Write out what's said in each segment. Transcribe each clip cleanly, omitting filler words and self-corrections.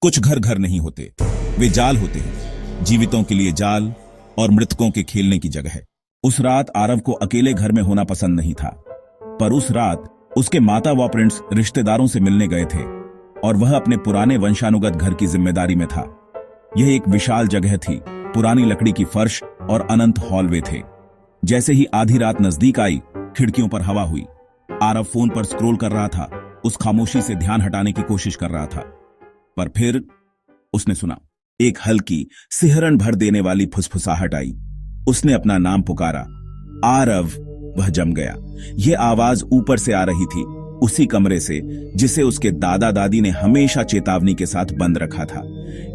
कुछ घर घर नहीं होते, वे जाल होते हैं, जीवितों के लिए जाल और मृतकों के खेलने की जगह है। उस रात आरव को अकेले घर में होना पसंद नहीं था, पर उस रात उसके माता व प्रिंस रिश्तेदारों से मिलने गए थे और वह अपने पुराने वंशानुगत घर की जिम्मेदारी में था। यह एक विशाल जगह थी, पुरानी लकड़ी की फर्श और अनंत हॉलवे थे। जैसे ही आधी रात नजदीक आई, खिड़कियों पर हवा हुई। आरव फोन पर स्क्रॉल कर रहा था, उस खामोशी से ध्यान हटाने की कोशिश कर रहा था, पर फिर उसने सुना एक हल्की सिहरन भर देने वाली फुसफुसाहट आई। उसने अपना नाम पुकारा, आरव। वह जम गया। यह आवाज ऊपर से आ रही थी, उसी कमरे से जिसे उसके दादा दादी ने हमेशा चेतावनी के साथ बंद रखा था।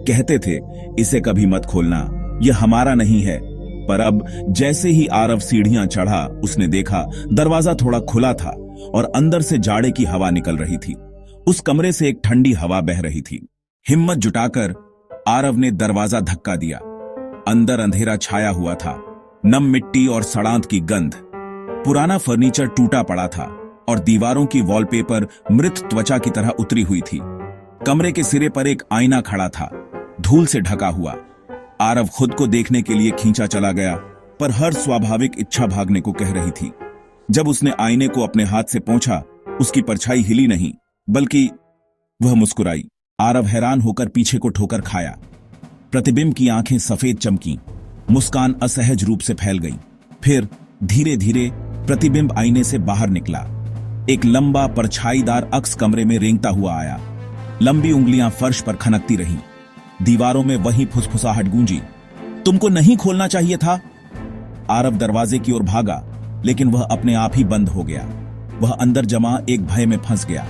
कहते थे, इसे कभी मत खोलना, यह हमारा नहीं है। पर अब जैसे ही आरव सीढ़ियां चढ़ा, उसने देखा दरवाजा थोड़ा खुला था और अंदर से जाड़े की हवा निकल रही थी। उस कमरे से एक ठंडी हवा बह रही थी। हिम्मत जुटाकर आरव ने दरवाजा धक्का दिया। अंदर अंधेरा छाया हुआ था, नम मिट्टी और सड़ांत की गंध। पुराना फर्नीचर टूटा पड़ा था और दीवारों की वॉलपेपर मृत त्वचा की तरह उतरी हुई थी। कमरे के सिरे पर एक आईना खड़ा था, धूल से ढका हुआ। आरव खुद को देखने के लिए खींचा चला गया, पर हर स्वाभाविक इच्छा भागने को कह रही थी। जब उसने आईने को अपने हाथ से पोंछा, उसकी परछाई हिली नहीं, बल्कि वह मुस्कुराई। आरव हैरान होकर पीछे को ठोकर खाया। प्रतिबिंब की आंखें सफेद चमकी, मुस्कान असहज रूप से फैल गई। फिर धीरे धीरे प्रतिबिंब आईने से बाहर निकला। एक लंबा परछाईदार अक्स कमरे में रेंगता हुआ आया। लंबी उंगलियां फर्श पर खनकती रहीं। दीवारों में वही फुसफुसाहट गूंजी, तुमको नहीं खोलना चाहिए था। आरव दरवाजे की ओर भागा, लेकिन वह अपने आप ही बंद हो गया। वह अंदर जमा एक भय में फंस गया।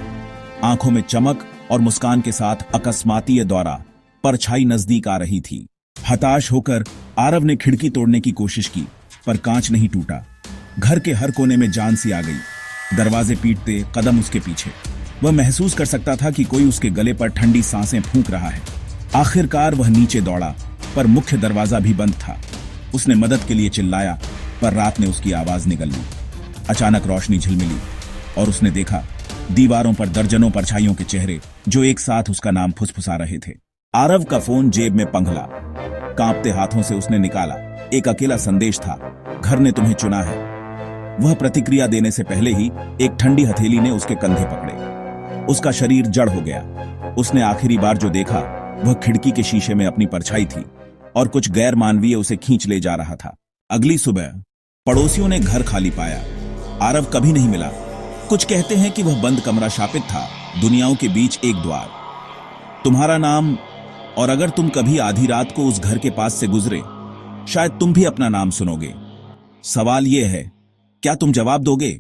आंखों में चमक और मुस्कान के साथ अकस्मातीय दौरा, परछाई नजदीक आ रही थी। हताश होकर आरव ने खिड़की तोड़ने की कोशिश की, पर कांच नहीं टूटा। घर के हर कोने में जान सी आ गई। दरवाजे पीटते, कदम उसके पीछे। वह महसूस कर सकता था कि कोई उसके गले पर ठंडी सांसें फूंक रहा है। आखिरकार वह नीचे दौड़ा, पर मुख्य दरवाजा भी बंद था। उसने मदद के लिए चिल्लाया, पर रात ने उसकी आवाज निगल ली। अचानक रोशनी झिलमिली और उसने देखा दीवारों पर दर्जनों परछाइयों के चेहरे, जो एक साथ उसका नाम फुसफुसा रहे थे। आरव का फोन जेब में पंघला। कांपते हाथों से उसने निकाला। एक अकेला संदेश था, घर ने तुम्हें चुना है। वह प्रतिक्रिया देने से पहले ही एक ठंडी हथेली ने उसके कंधे पकड़े। उसका शरीर जड़ हो गया। उसने आखिरी बार जो देखा, वह खिड़की के शीशे में अपनी परछाई थी और कुछ गैर मानवीय उसे खींच ले जा रहा था। अगली सुबह पड़ोसियों ने घर खाली पाया। आरव कभी नहीं मिला। कुछ कहते हैं कि वह बंद कमरा शापित था, दुनियाओं के बीच एक द्वार। तुम्हारा नाम, और अगर तुम कभी आधी रात को उस घर के पास से गुजरे, शायद तुम भी अपना नाम सुनोगे। सवाल यह है, क्या तुम जवाब दोगे?